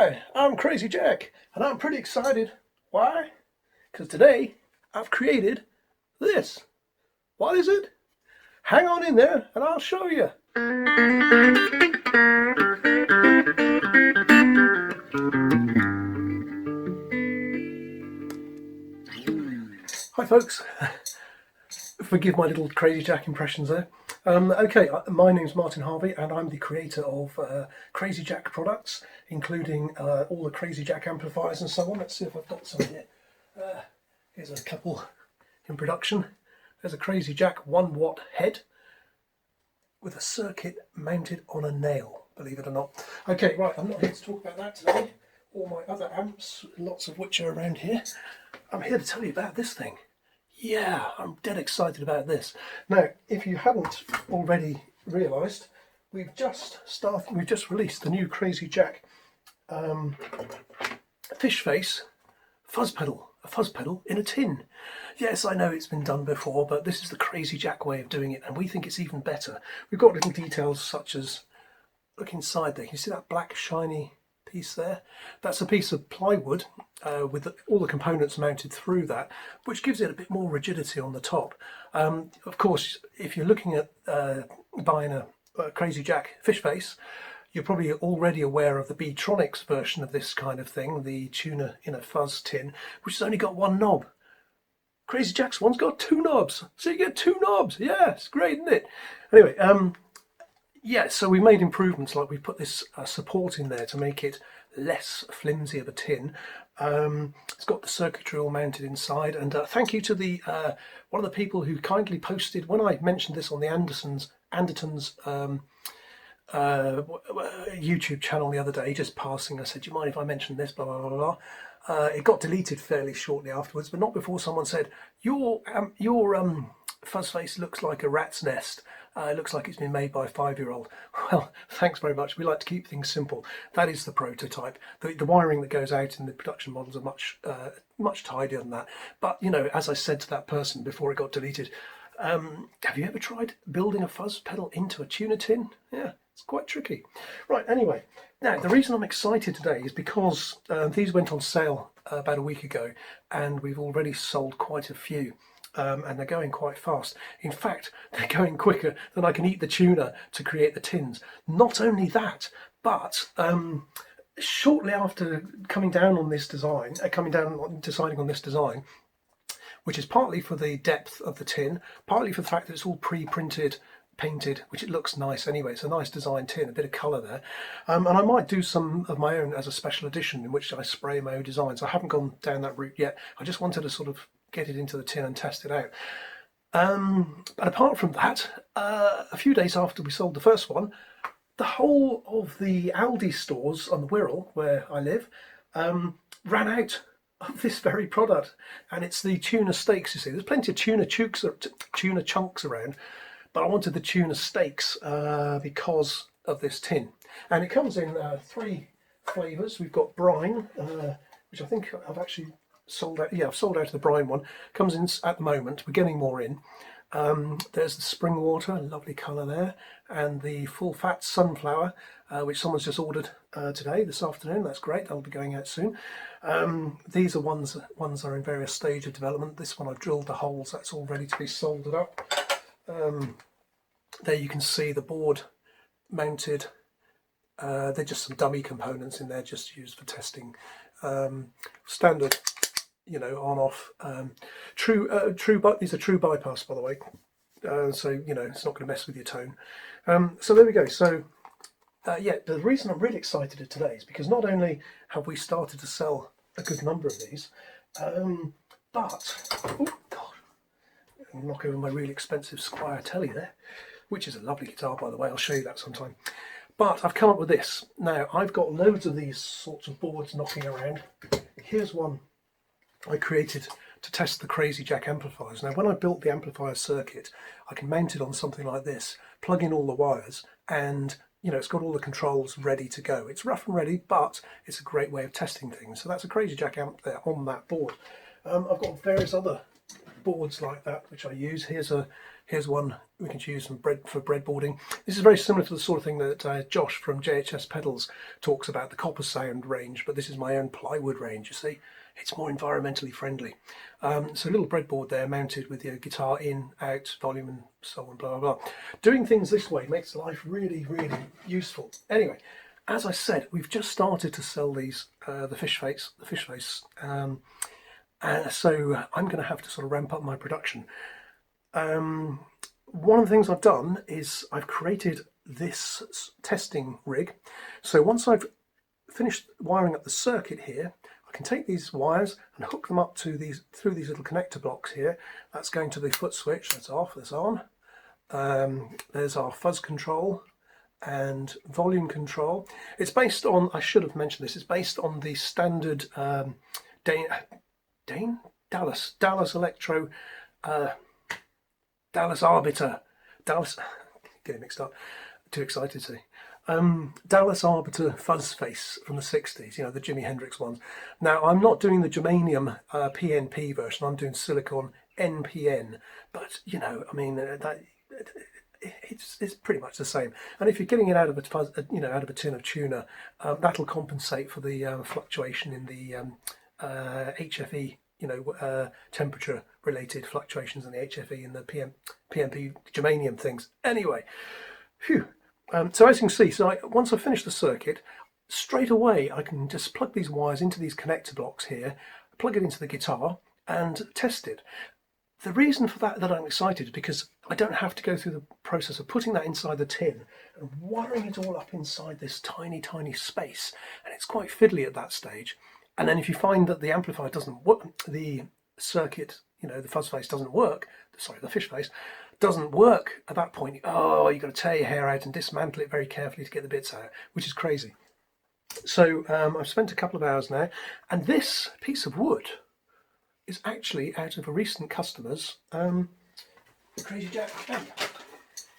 Hi, I'm Crazy Jack, and I'm pretty excited. Why? Because today I've created this. What is it? Hang on in there and I'll show you. Hi folks, forgive my little Crazy Jack impressions there. Okay, my name's Martin Harvey and I'm the creator of Crazy Jack products, including all the Crazy Jack amplifiers and so on. Let's see if I've got some here. Here's a couple in production. There's a Crazy Jack 1 watt head with a circuit mounted on a nail, believe it or not. Okay, right, I'm not here to talk about that today. All my other amps, lots of which are around here. I'm here to tell you about this thing. Yeah, I'm dead excited about this. Now, if you haven't already realised, we've just released the new Crazy Jack FishFace Fuzz Pedal, a fuzz pedal in a tin. Yes, I know it's been done before, but this is the Crazy Jack way of doing it, and we think it's even better. We've got little details such as, look inside there, can you see that black shiny piece there? That's a piece of plywood with all the components mounted through that, which gives it a bit more rigidity on the top. Of course, if you're looking at buying a Crazy Jack FishFace, you're probably already aware of the B-Tronics version of this kind of thing, the Tuna in a fuzz tin, which has only got one knob. Crazy Jack's one's got 2 knobs, so you get 2 knobs. Yeah, it's great, isn't it? Anyway, yeah, so we made improvements, like we put this support in there to make it less flimsy of a tin. It's got the circuitry all mounted inside, and thank you to the one of the people who kindly posted, when I mentioned this on the Anderton's YouTube channel the other day, just passing, I said, do you mind if I mention this, blah, blah, blah, blah. It got deleted fairly shortly afterwards, but not before someone said, your Fuzzface looks like a rat's nest. It looks like it's been made by a 5-year-old. Well, thanks very much. We like to keep things simple. That is the prototype. The wiring that goes out in the production models are much tidier than that. But, you know, as I said to that person before it got deleted, have you ever tried building a fuzz pedal into a tuna tin? Yeah, it's quite tricky. Right, anyway, now the reason I'm excited today is because these went on sale about a week ago, and we've already sold quite a few. And they're going quite fast. In fact, they're going quicker than I can eat the tuna to create the tins. Not only that, but shortly after coming down on this design, deciding on this design, which is partly for the depth of the tin, partly for the fact that it's all pre-printed, painted, which it looks nice anyway. It's a nice design tin, a bit of colour there. And I might do some of my own as a special edition in which I spray my own designs. I haven't gone down that route yet. I just wanted to sort of get it into the tin and test it out. But apart from that, a few days after we sold the first one, the whole of the Aldi stores on the Wirral, where I live, ran out of this very product. And it's the tuna steaks, you see. There's plenty of tuna chunks around, but I wanted the tuna steaks because of this tin. And it comes in 3 flavours. We've got brine, which I think I've actually sold out. Yeah, I've sold out of the brine one. Comes in at the moment. We're getting more in. There's the spring water, a lovely colour there, and the full fat sunflower, which someone's just ordered today, this afternoon. That's great. That'll be going out soon. These are ones are in various stages of development. This one I've drilled the holes. That's all ready to be soldered up. There you can see the board mounted. They're just some dummy components in there, just used for testing. Standard, you know, on off. These are true bypass, by the way. So you know it's not going to mess with your tone. So there we go. So yeah, the reason I'm really excited today is because not only have we started to sell a good number of these, but oh god, I'll knock over my really expensive Squire Telly there, which is a lovely guitar, by the way. I'll show you that sometime. But I've come up with this. Now, I've got loads of these sorts of boards knocking around. Here's one I created to test the Crazy Jack amplifiers. Now, when I built the amplifier circuit, I can mount it on something like this, plug in all the wires, and you know, it's got all the controls ready to go. It's rough and ready, but it's a great way of testing things. So that's a Crazy Jack amp there on that board. I've got various other boards like that which I use. Here's Here's one we can use for breadboarding. This is very similar to the sort of thing that Josh from JHS Pedals talks about, the copper sound range, but this is my own plywood range, you see. It's more environmentally friendly. So a little breadboard there mounted with your guitar in, out, volume and so on, blah, blah, blah. Doing things this way makes life really, really useful. Anyway, as I said, we've just started to sell these, the FishFace. So I'm going to have to sort of ramp up my production. One of the things I've done is I've created this testing rig. So once I've finished wiring up the circuit here, I can take these wires and hook them up to these through these little connector blocks here. That's going to the foot switch. That's off. That's on. There's our fuzz control and volume control. It's based on, I should have mentioned this, it's based on the standard Dallas Electro, Dallas Arbiter, getting mixed up, too excited to see. Dallas Arbiter Fuzzface from the 60s, you know, the Jimi Hendrix ones. Now, I'm not doing the germanium PNP version, I'm doing silicon NPN, but, you know, I mean, it's pretty much the same. And if you're getting it out of out of a tin of tuna, that'll compensate for the fluctuation in the HFE, temperature related fluctuations in the HFE and the PNP germanium things. Anyway, phew. So as you can see, once I finish the circuit, straight away I can just plug these wires into these connector blocks here, plug it into the guitar and test it. The reason for that I'm excited is because I don't have to go through the process of putting that inside the tin and wiring it all up inside this tiny, tiny space. And it's quite fiddly at that stage. And then if you find that the amplifier doesn't work, the circuit, the Fuzzface doesn't work, the FishFace doesn't work at that point, you've got to tear your hair out and dismantle it very carefully to get the bits out, which is crazy. So I've spent a couple of hours now, and this piece of wood is actually out of a recent customer's Crazy Jack amp.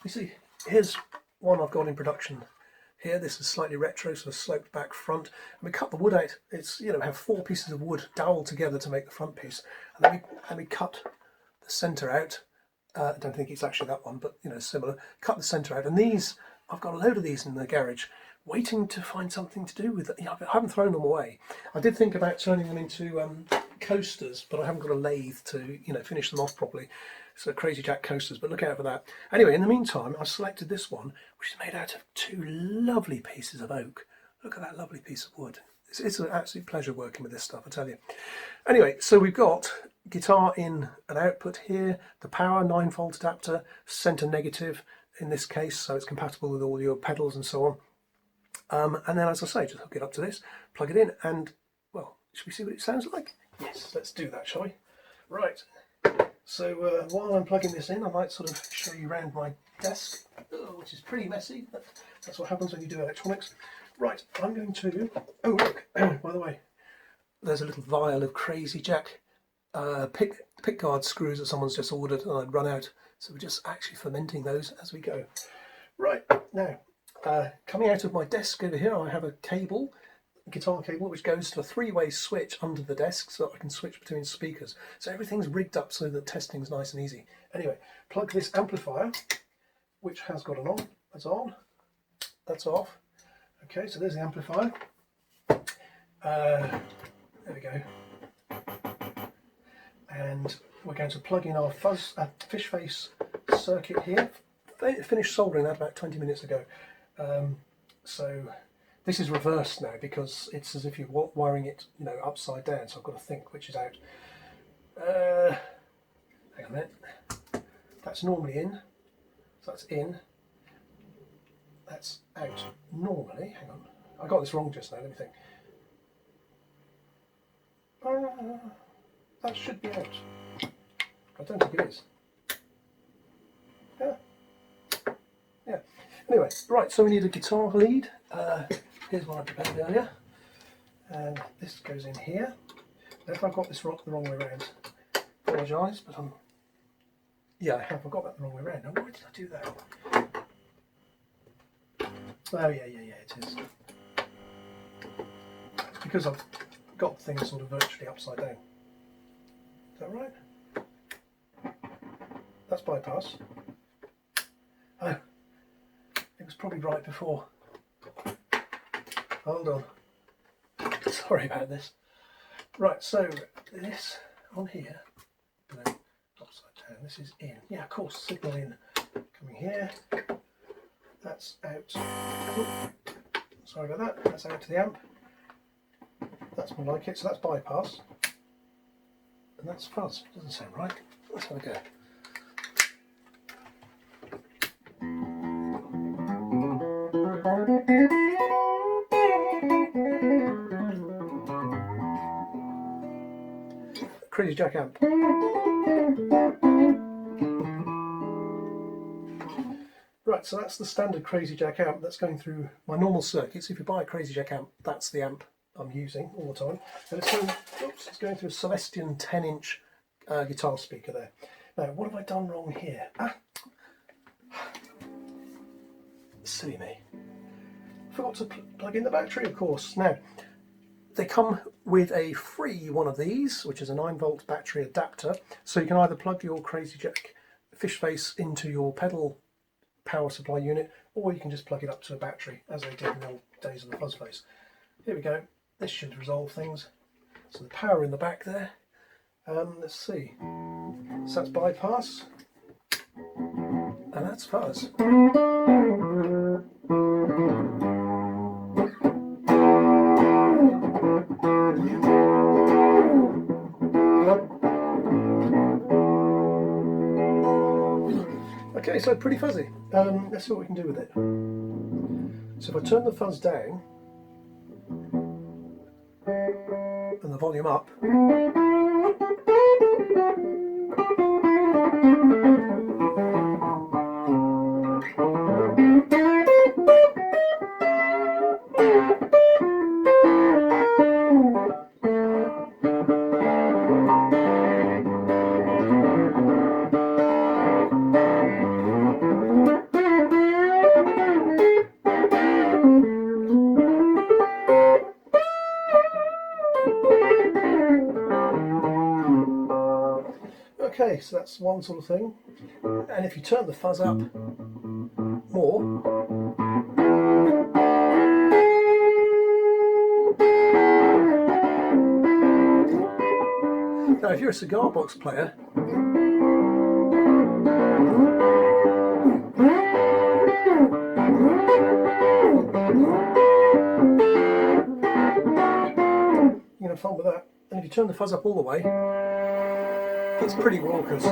You see, here's one I've got in production here. This is slightly retro, so a sloped back front. And we cut the wood out. It's, have 4 pieces of wood doweled together to make the front piece. And then we cut the centre out. I don't think it's actually that one, but similar. Cut the centre out, and these, I've got a load of these in the garage, waiting to find something to do with it. I haven't thrown them away. I did think about turning them into coasters, but I haven't got a lathe to finish them off properly. So Crazy Jack coasters, but look out for that. Anyway, in the meantime, I've selected this one, which is made out of 2 lovely pieces of oak. Look at that lovely piece of wood. It's an absolute pleasure working with this stuff, I tell you. Anyway, so we've got guitar in and output here, the power 9-volt adapter, centre negative in this case, so it's compatible with all your pedals and so on. And then, as I say, just hook it up to this, plug it in, and, well, should we see what it sounds like? Yes, let's do that, shall we? Right, so while I'm plugging this in, I might sort of show you around my desk, which is pretty messy, but that's what happens when you do electronics. Right, I'm going to, oh look, by the way, there's a little vial of Crazy Jack pick guard screws that someone's just ordered and I'd run out, so we're just actually fermenting those as we go. Right, now, coming out of my desk over here, I have a cable, guitar cable, which goes to a 3-way switch under the desk so that I can switch between speakers. So everything's rigged up so that testing's nice and easy. Anyway, plug this amplifier, which has got an on, that's on, that's off. Okay, so there's the amplifier. There we go. And we're going to plug in our FishFace circuit here. Finished soldering that about 20 minutes ago. So this is reversed now because it's as if you're wiring it, upside down. So I've got to think which is out. Hang on a minute. That's normally in. So that's in. That's out normally. Hang on. I got this wrong just now. Let me think. That should be out. I don't think it is. Yeah. Anyway, right, so we need a guitar lead. Here's one I prepared earlier. And this goes in here. Now, if I've got this the wrong way around, apologise, but yeah, I have. I've got that the wrong way around. Now, why did I do that? Oh, yeah, it is. It's because I've got things sort of virtually upside down. Is that right? That's bypass. probably right before. Hold on. Sorry about this. Right, so this on here, and then upside down. This is in. Yeah, of course, signal in. Coming here. That's out. Oh, sorry about that. That's out to the amp. That's more like it. So that's bypass. And that's fuzz. Doesn't sound right. Let's have a go. Crazy Jack amp. Right, so that's the standard Crazy Jack amp that's going through my normal circuits. If you buy a Crazy Jack amp, that's the amp I'm using all the time. And it's going through a Celestion 10-inch guitar speaker there. Now, what have I done wrong here? Silly me. Forgot to plug in the battery, of course. Now, they come with a free one of these, which is a 9-volt battery adapter. So you can either plug your Crazy Jack FishFace into your pedal power supply unit, or you can just plug it up to a battery, as they did in the old days of the Fuzzface. Here we go. This should resolve things. So the power in the back there. Let's see. So that's bypass, and that's fuzz. Okay, so pretty fuzzy. Let's see what we can do with it. So if I turn the fuzz down and the volume up, okay, so that's one sort of thing. And if you turn the fuzz up more, now if you're a cigar box player, you can have fun with that. And if you turn the fuzz up all the way, it's pretty raucous.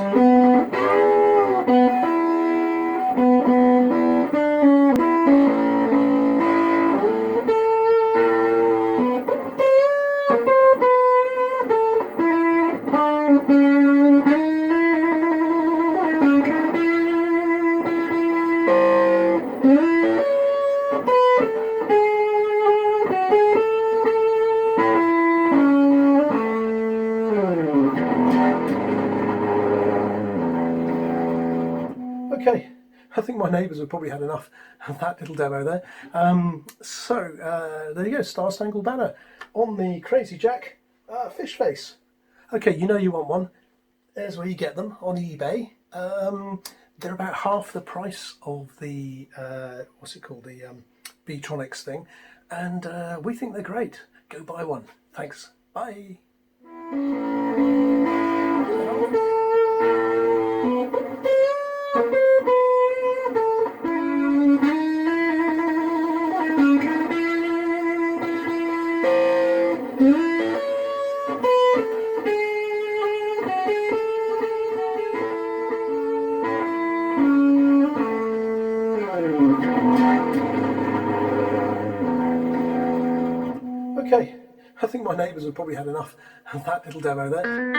Okay, I think my neighbours have probably had enough of that little demo there. There you go, Star Spangled Banner on the Crazy Jack FishFace. Okay, you know you want one. There's where you get them, on eBay. They're about half the price of the, what's it called, the Beatronics thing. And we think they're great. Go buy one. Thanks. Bye. Okay, I think my neighbours have probably had enough of that little demo there.